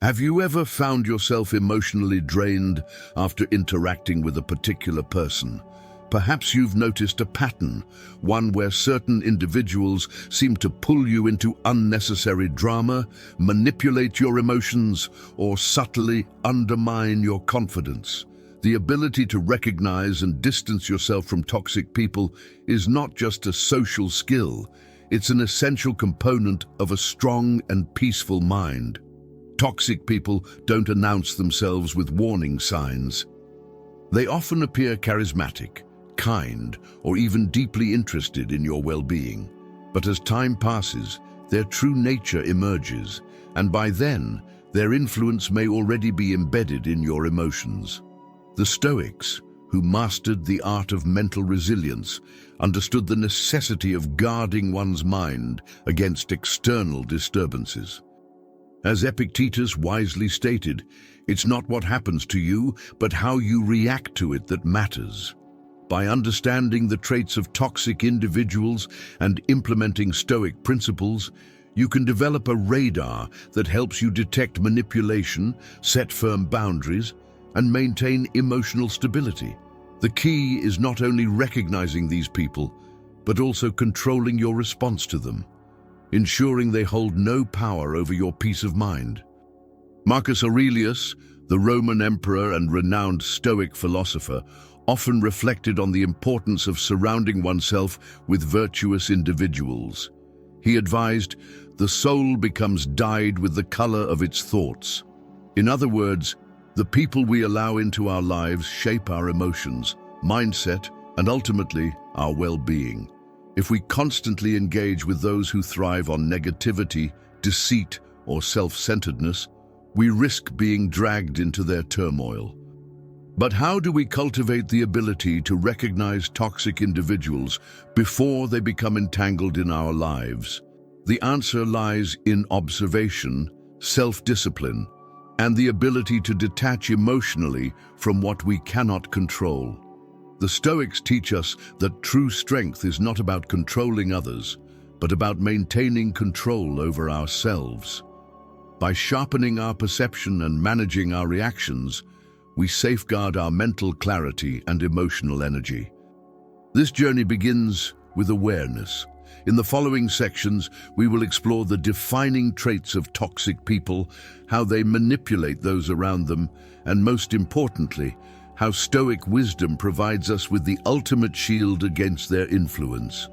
Have you ever found yourself emotionally drained after interacting with a particular person? Perhaps you've noticed a pattern, one where certain individuals seem to pull you into unnecessary drama, manipulate your emotions, or subtly undermine your confidence. The ability to recognize and distance yourself from toxic people is not just a social skill, it's an essential component of a strong and peaceful mind. Toxic people don't announce themselves with warning signs. They often appear charismatic, kind, or even deeply interested in your well-being. But as time passes, their true nature emerges, and by then, their influence may already be embedded in your emotions. The Stoics, who mastered the art of mental resilience, understood the necessity of guarding one's mind against external disturbances. As Epictetus wisely stated, it's not what happens to you, but how you react to it that matters. By understanding the traits of toxic individuals and implementing Stoic principles, you can develop a radar that helps you detect manipulation, set firm boundaries, and maintain emotional stability. The key is not only recognizing these people, but also controlling your response to them, ensuring they hold no power over your peace of mind. Marcus Aurelius, the Roman emperor and renowned Stoic philosopher, often reflected on the importance of surrounding oneself with virtuous individuals. He advised, "The soul becomes dyed with the color of its thoughts." In other words, the people we allow into our lives shape our emotions, mindset, and ultimately our well-being. If we constantly engage with those who thrive on negativity, deceit, or self-centeredness, we risk being dragged into their turmoil. But how do we cultivate the ability to recognize toxic individuals before they become entangled in our lives? The answer lies in observation, self-discipline, and the ability to detach emotionally from what we cannot control. The Stoics teach us that true strength is not about controlling others, but about maintaining control over ourselves. By sharpening our perception and managing our reactions, we safeguard our mental clarity and emotional energy. This journey begins with awareness. In the following sections, we will explore the defining traits of toxic people, how they manipulate those around them, and most importantly, how Stoic wisdom provides us with the ultimate shield against their influence.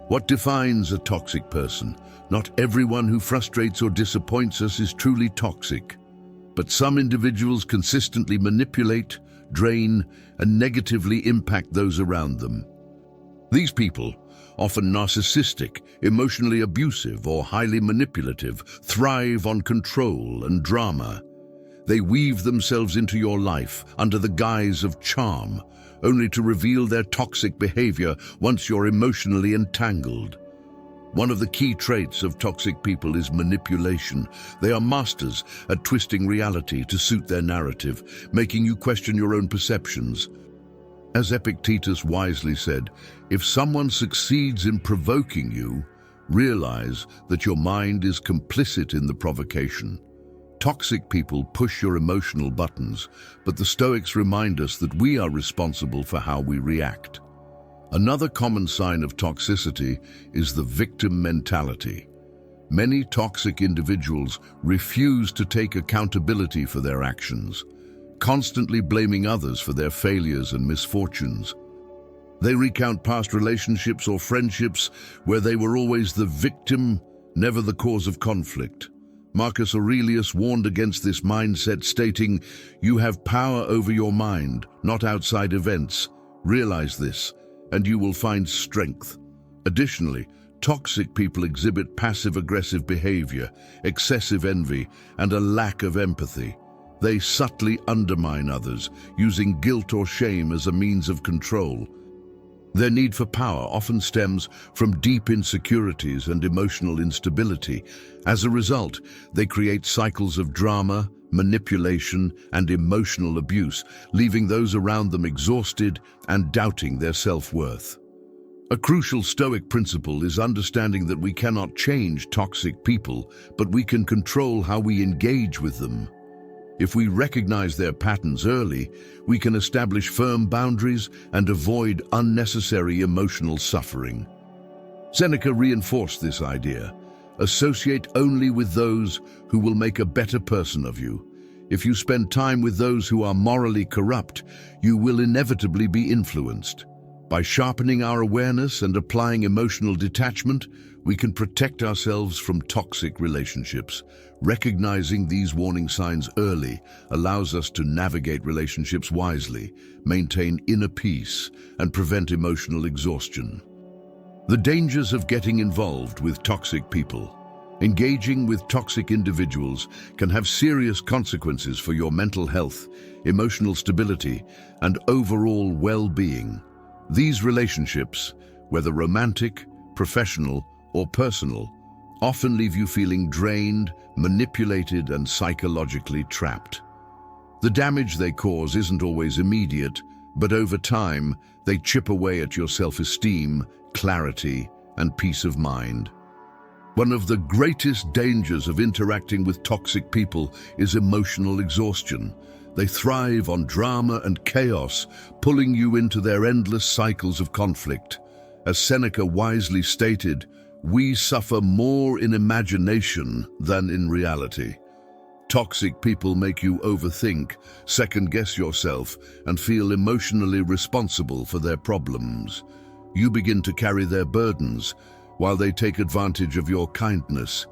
What defines a toxic person? Not everyone who frustrates or disappoints us is truly toxic, but some individuals consistently manipulate, drain, and negatively impact those around them. These people, often narcissistic, emotionally abusive, or highly manipulative, thrive on control and drama. They weave themselves into your life under the guise of charm, only to reveal their toxic behavior once you're emotionally entangled. One of the key traits of toxic people is manipulation. They are masters at twisting reality to suit their narrative, making you question your own perceptions. As Epictetus wisely said, if someone succeeds in provoking you, realize that your mind is complicit in the provocation. Toxic people push your emotional buttons, but the Stoics remind us that we are responsible for how we react. Another common sign of toxicity is the victim mentality. Many toxic individuals refuse to take accountability for their actions, constantly blaming others for their failures and misfortunes. They recount past relationships or friendships where they were always the victim, never the cause of conflict. Marcus Aurelius warned against this mindset, stating, "You have power over your mind, not outside events. Realize this, and you will find strength." Additionally, toxic people exhibit passive-aggressive behavior, excessive envy, and a lack of empathy. They subtly undermine others, using guilt or shame as a means of control. Their need for power often stems from deep insecurities and emotional instability. As a result, they create cycles of drama, manipulation, and emotional abuse, leaving those around them exhausted and doubting their self-worth. A crucial Stoic principle is understanding that we cannot change toxic people, but we can control how we engage with them. If we recognize their patterns early, we can establish firm boundaries and avoid unnecessary emotional suffering. Seneca reinforced this idea. Associate only with those who will make a better person of you. If you spend time with those who are morally corrupt, you will inevitably be influenced. By sharpening our awareness and applying emotional detachment, we can protect ourselves from toxic relationships. Recognizing these warning signs early allows us to navigate relationships wisely, maintain inner peace, and prevent emotional exhaustion. The dangers of getting involved with toxic people. Engaging with toxic individuals can have serious consequences for your mental health, emotional stability, and overall well-being. These relationships, whether romantic, professional, or personal, often leave you feeling drained, manipulated, and psychologically trapped. The damage they cause isn't always immediate, but over time, they chip away at your self-esteem, clarity, and peace of mind. One of the greatest dangers of interacting with toxic people is emotional exhaustion. They thrive on drama and chaos, pulling you into their endless cycles of conflict. As Seneca wisely stated, we suffer more in imagination than in reality. Toxic people make you overthink, second-guess yourself, and feel emotionally responsible for their problems. You begin to carry their burdens, while they take advantage of your kindness.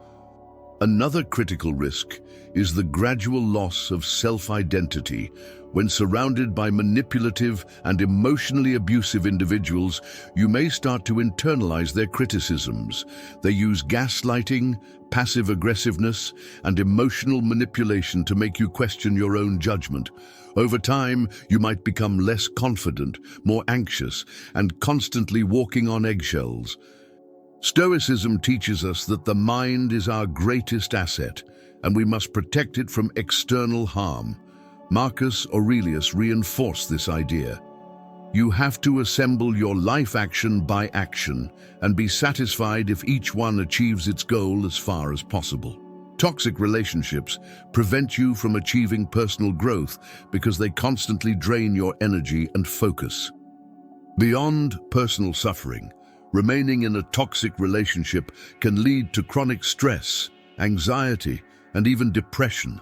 Another critical risk is the gradual loss of self-identity. When surrounded by manipulative and emotionally abusive individuals, you may start to internalize their criticisms. They use gaslighting, passive aggressiveness, and emotional manipulation to make you question your own judgment. Over time, you might become less confident, more anxious, and constantly walking on eggshells. Stoicism teaches us that the mind is our greatest asset, and we must protect it from external harm. Marcus Aurelius reinforced this idea. You have to assemble your life action by action and be satisfied if each one achieves its goal as far as possible. Toxic relationships prevent you from achieving personal growth because they constantly drain your energy and focus. Beyond personal suffering, remaining in a toxic relationship can lead to chronic stress, anxiety, and even depression.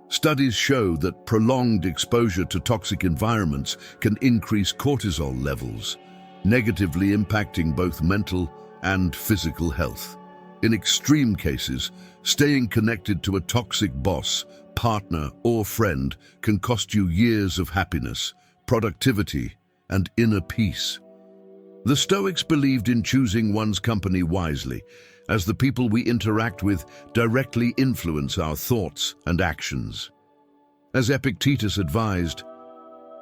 Studies show that prolonged exposure to toxic environments can increase cortisol levels, negatively impacting both mental and physical health. In extreme cases, staying connected to a toxic boss, partner, or friend can cost you years of happiness, productivity, and inner peace. The Stoics believed in choosing one's company wisely, as the people we interact with directly influence our thoughts and actions. As Epictetus advised,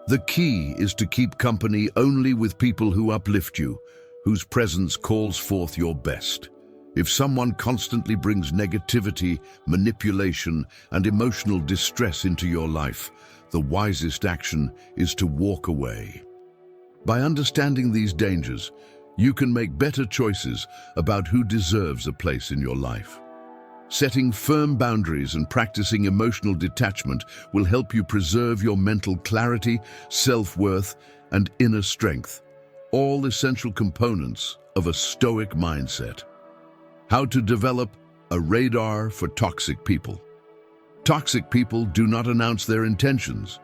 the key is to keep company only with people who uplift you, whose presence calls forth your best. If someone constantly brings negativity, manipulation, and emotional distress into your life, the wisest action is to walk away. By understanding these dangers, you can make better choices about who deserves a place in your life. Setting firm boundaries and practicing emotional detachment will help you preserve your mental clarity, self-worth, and inner strength, all essential components of a Stoic mindset. How to develop a radar for toxic people. Toxic people do not announce their intentions.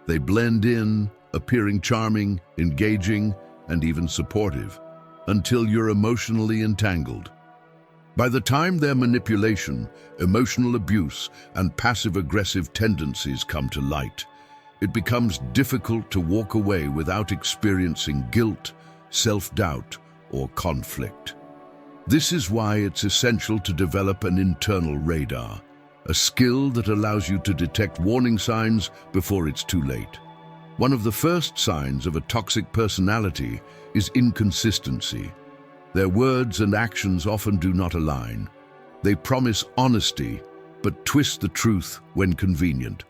They blend in, appearing charming, engaging, and even supportive, until you're emotionally entangled. By the time their manipulation, emotional abuse, and passive-aggressive tendencies come to light, it becomes difficult to walk away without experiencing guilt, self-doubt, or conflict. This is why it's essential to develop an internal radar, a skill that allows you to detect warning signs before it's too late. One of the first signs of a toxic personality is inconsistency. Their words and actions often do not align. They promise honesty, but twist the truth when convenient.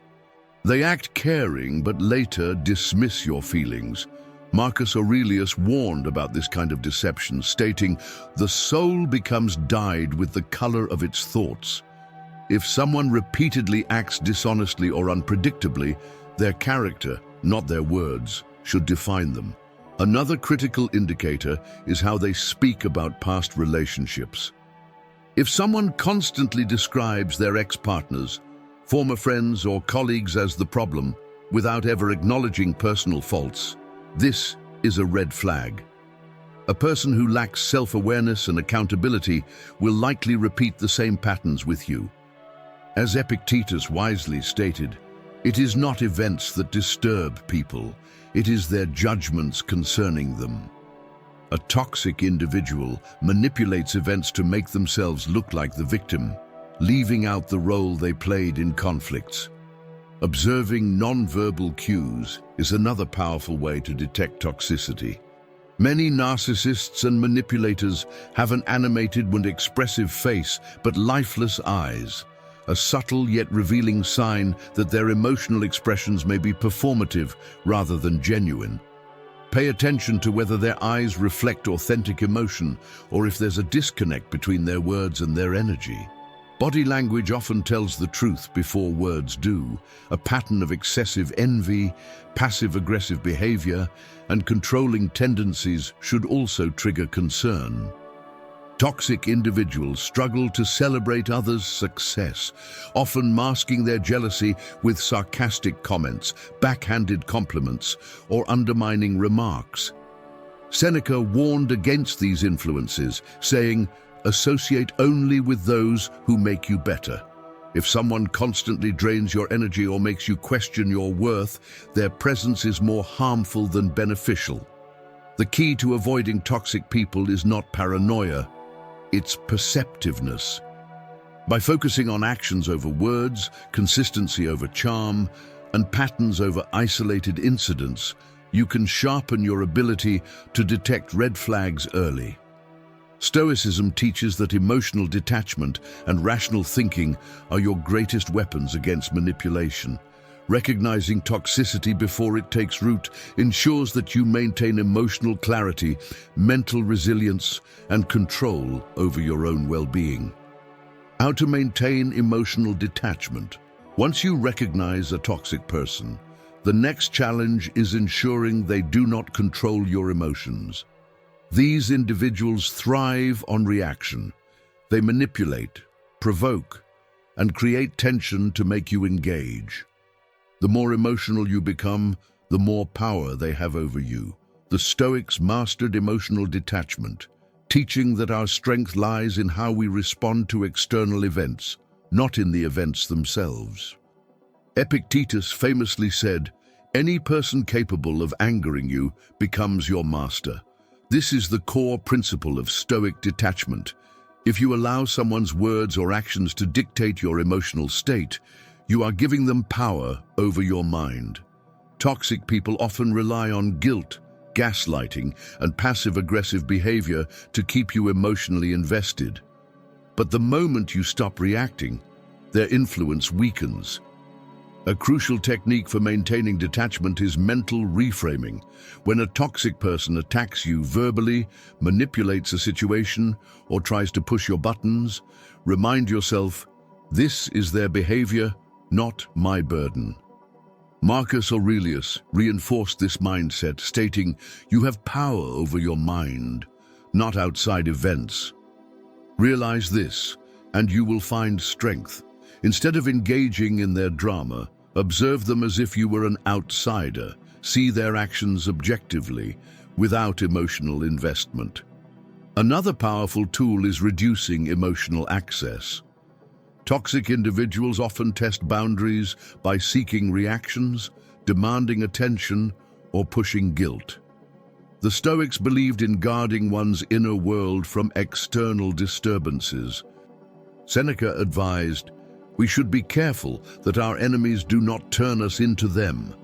They act caring, but later dismiss your feelings. Marcus Aurelius warned about this kind of deception, stating, "The soul becomes dyed with the color of its thoughts." If someone repeatedly acts dishonestly or unpredictably, their character, not their words, should define them. Another critical indicator is how they speak about past relationships. If someone constantly describes their ex-partners, former friends or colleagues as the problem, without ever acknowledging personal faults, this is a red flag. A person who lacks self-awareness and accountability will likely repeat the same patterns with you. As Epictetus wisely stated, it is not events that disturb people, it is their judgments concerning them. A toxic individual manipulates events to make themselves look like the victim, leaving out the role they played in conflicts. Observing non-verbal cues is another powerful way to detect toxicity. Many narcissists and manipulators have an animated and expressive face but lifeless eyes, a subtle yet revealing sign that their emotional expressions may be performative rather than genuine. Pay attention to whether their eyes reflect authentic emotion or if there's a disconnect between their words and their energy. Body language often tells the truth before words do. A pattern of excessive envy, passive-aggressive behavior, and controlling tendencies should also trigger concern. Toxic individuals struggle to celebrate others' success, often masking their jealousy with sarcastic comments, backhanded compliments, or undermining remarks. Seneca warned against these influences, saying, "Associate only with those who make you better." If someone constantly drains your energy or makes you question your worth, their presence is more harmful than beneficial. The key to avoiding toxic people is not paranoia, it's perceptiveness. By focusing on actions over words, consistency over charm, and patterns over isolated incidents, you can sharpen your ability to detect red flags early. Stoicism teaches that emotional detachment and rational thinking are your greatest weapons against manipulation. Recognizing toxicity before it takes root ensures that you maintain emotional clarity, mental resilience, and control over your own well-being. How to maintain emotional detachment. Once you recognize a toxic person, the next challenge is ensuring they do not control your emotions. These individuals thrive on reaction. They manipulate, provoke, and create tension to make you engage. The more emotional you become, the more power they have over you. The Stoics mastered emotional detachment, teaching that our strength lies in how we respond to external events, not in the events themselves. Epictetus famously said, "Any person capable of angering you becomes your master." This is the core principle of Stoic detachment. If you allow someone's words or actions to dictate your emotional state, you are giving them power over your mind. Toxic people often rely on guilt, gaslighting, and passive-aggressive behavior to keep you emotionally invested. But the moment you stop reacting, their influence weakens. A crucial technique for maintaining detachment is mental reframing. When a toxic person attacks you verbally, manipulates a situation, or tries to push your buttons, remind yourself, this is their behavior, not my burden. Marcus Aurelius reinforced this mindset, stating, "You have power over your mind, not outside events." Realize this, and you will find strength. Instead of engaging in their drama, observe them as if you were an outsider. See their actions objectively, without emotional investment. Another powerful tool is reducing emotional access. Toxic individuals often test boundaries by seeking reactions, demanding attention, or pushing guilt. The Stoics believed in guarding one's inner world from external disturbances. Seneca advised, "We should be careful that our enemies do not turn us into them."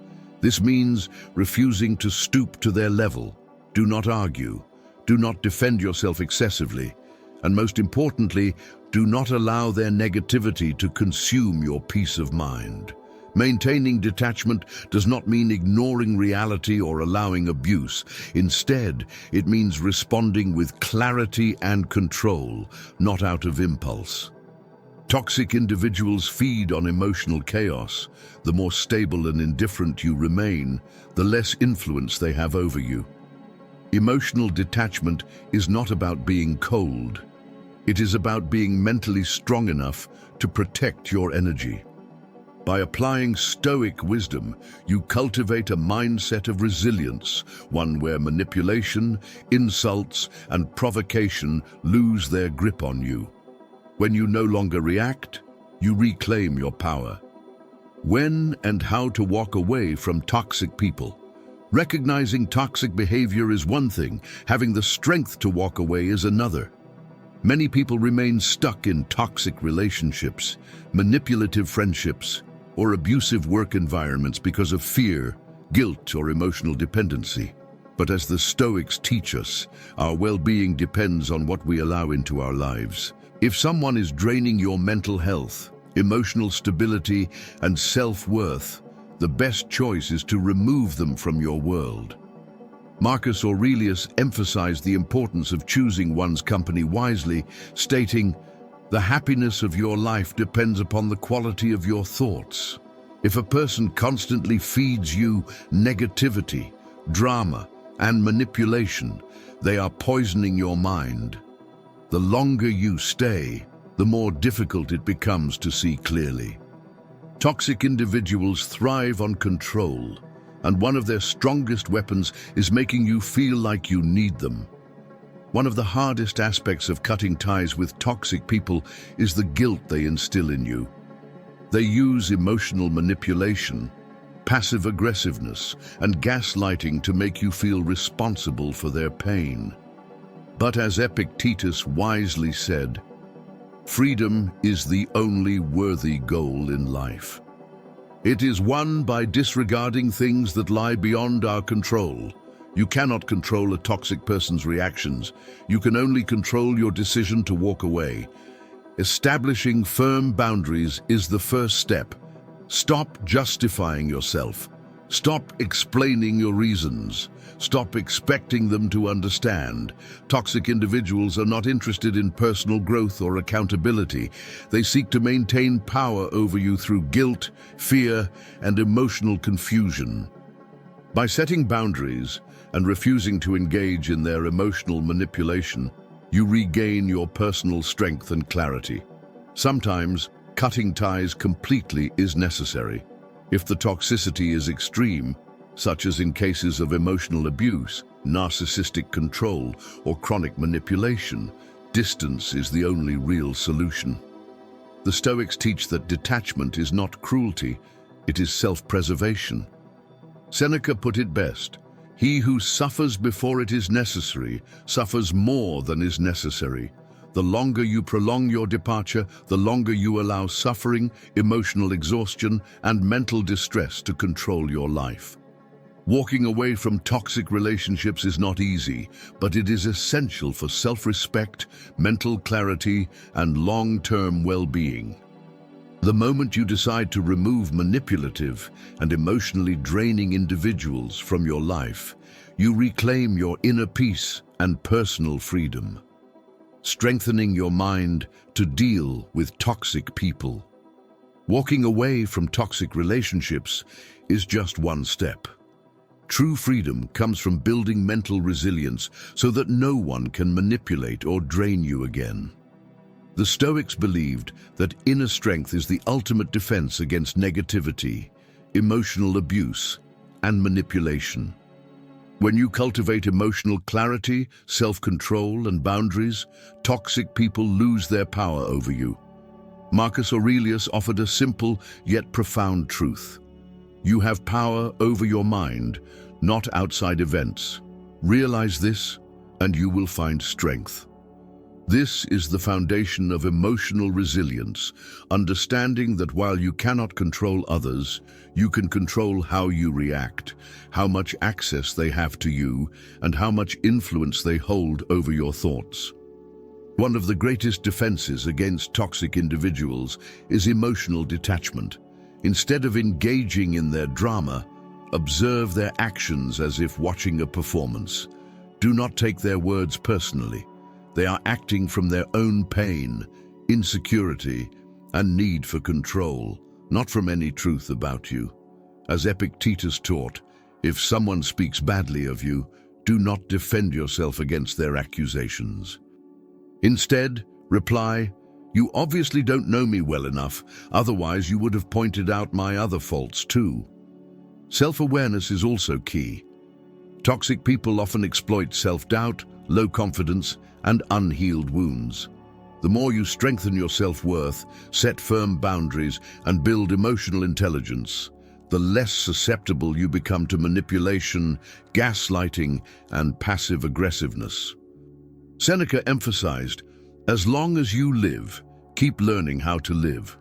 This means refusing to stoop to their level. Do not argue. Do not defend yourself excessively. And most importantly, do not allow their negativity to consume your peace of mind. Maintaining detachment does not mean ignoring reality or allowing abuse. Instead, it means responding with clarity and control, not out of impulse. Toxic individuals feed on emotional chaos. The more stable and indifferent you remain, the less influence they have over you. Emotional detachment is not about being cold. It is about being mentally strong enough to protect your energy. By applying Stoic wisdom, you cultivate a mindset of resilience, one where manipulation, insults, and provocation lose their grip on you. When you no longer react, you reclaim your power. When and how to walk away from toxic people. Recognizing toxic behavior is one thing, having the strength to walk away is another. Many people remain stuck in toxic relationships, manipulative friendships, or abusive work environments because of fear, guilt, or emotional dependency. But as the Stoics teach us, our well-being depends on what we allow into our lives. If someone is draining your mental health, emotional stability, and self-worth, the best choice is to remove them from your world. Marcus Aurelius emphasized the importance of choosing one's company wisely, stating, "The happiness of your life depends upon the quality of your thoughts." If a person constantly feeds you negativity, drama, and manipulation, they are poisoning your mind. The longer you stay, the more difficult it becomes to see clearly. Toxic individuals thrive on control, and one of their strongest weapons is making you feel like you need them. One of the hardest aspects of cutting ties with toxic people is the guilt they instill in you. They use emotional manipulation, passive aggressiveness, and gaslighting to make you feel responsible for their pain. But as Epictetus wisely said, freedom is the only worthy goal in life. It is won by disregarding things that lie beyond our control. You cannot control a toxic person's reactions. You can only control your decision to walk away. Establishing firm boundaries is the first step. Stop justifying yourself. Stop explaining your reasons. Stop expecting them to understand. Toxic individuals are not interested in personal growth or accountability. They seek to maintain power over you through guilt, fear, and emotional confusion. By setting boundaries and refusing to engage in their emotional manipulation, you regain your personal strength and clarity. Sometimes, cutting ties completely is necessary. If the toxicity is extreme, such as in cases of emotional abuse, narcissistic control, or chronic manipulation, distance is the only real solution. The Stoics teach that detachment is not cruelty, it is self-preservation. Seneca put it best, "He who suffers before it is necessary, suffers more than is necessary." The longer you prolong your departure, the longer you allow suffering, emotional exhaustion, and mental distress to control your life. Walking away from toxic relationships is not easy, but it is essential for self-respect, mental clarity, and long-term well-being. The moment you decide to remove manipulative and emotionally draining individuals from your life, you reclaim your inner peace and personal freedom, strengthening your mind to deal with toxic people. Walking away from toxic relationships is just one step. True freedom comes from building mental resilience so that no one can manipulate or drain you again. The Stoics believed that inner strength is the ultimate defense against negativity, emotional abuse, and manipulation. When you cultivate emotional clarity, self-control, and boundaries, toxic people lose their power over you. Marcus Aurelius offered a simple yet profound truth. You have power over your mind, not outside events. Realize this, and you will find strength. This is the foundation of emotional resilience, understanding that while you cannot control others, you can control how you react, how much access they have to you, and how much influence they hold over your thoughts. One of the greatest defenses against toxic individuals is emotional detachment. Instead of engaging in their drama, observe their actions as if watching a performance. Do not take their words personally. They are acting from their own pain, insecurity, and need for control, not from any truth about you. As Epictetus taught, if someone speaks badly of you, do not defend yourself against their accusations. Instead, reply, "You obviously don't know me well enough, otherwise you would have pointed out my other faults too." Self-awareness is also key. Toxic people often exploit self-doubt, low confidence, and unhealed wounds. The more you strengthen your self-worth, set firm boundaries, and build emotional intelligence, the less susceptible you become to manipulation, gaslighting, and passive aggressiveness. Seneca emphasized, "As long as you live, keep learning how to live."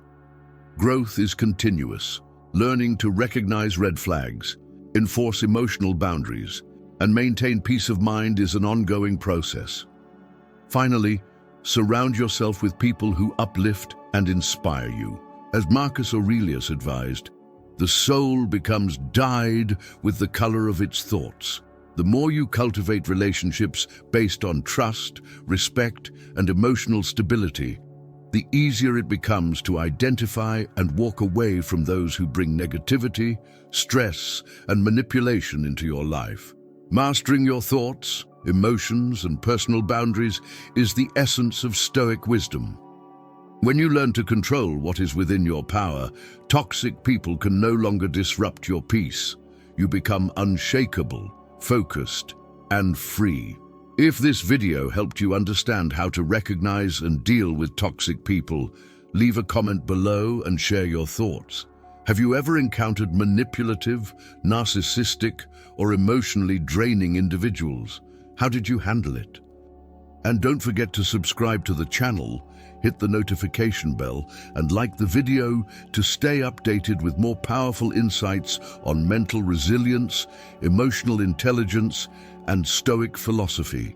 Growth is continuous. Learning to recognize red flags, enforce emotional boundaries, and maintain peace of mind is an ongoing process. Finally, surround yourself with people who uplift and inspire you. As Marcus Aurelius advised, the soul becomes dyed with the color of its thoughts. The more you cultivate relationships based on trust, respect, and emotional stability, the easier it becomes to identify and walk away from those who bring negativity, stress, and manipulation into your life. Mastering your thoughts, emotions, and personal boundaries is the essence of Stoic wisdom. When you learn to control what is within your power, toxic people can no longer disrupt your peace. You become unshakable, focused, and free. If this video helped you understand how to recognize and deal with toxic people, leave a comment below and share your thoughts. Have you ever encountered manipulative, narcissistic, or emotionally draining individuals? How did you handle it? And don't forget to subscribe to the channel, hit the notification bell, and like the video to stay updated with more powerful insights on mental resilience, emotional intelligence, and Stoic philosophy.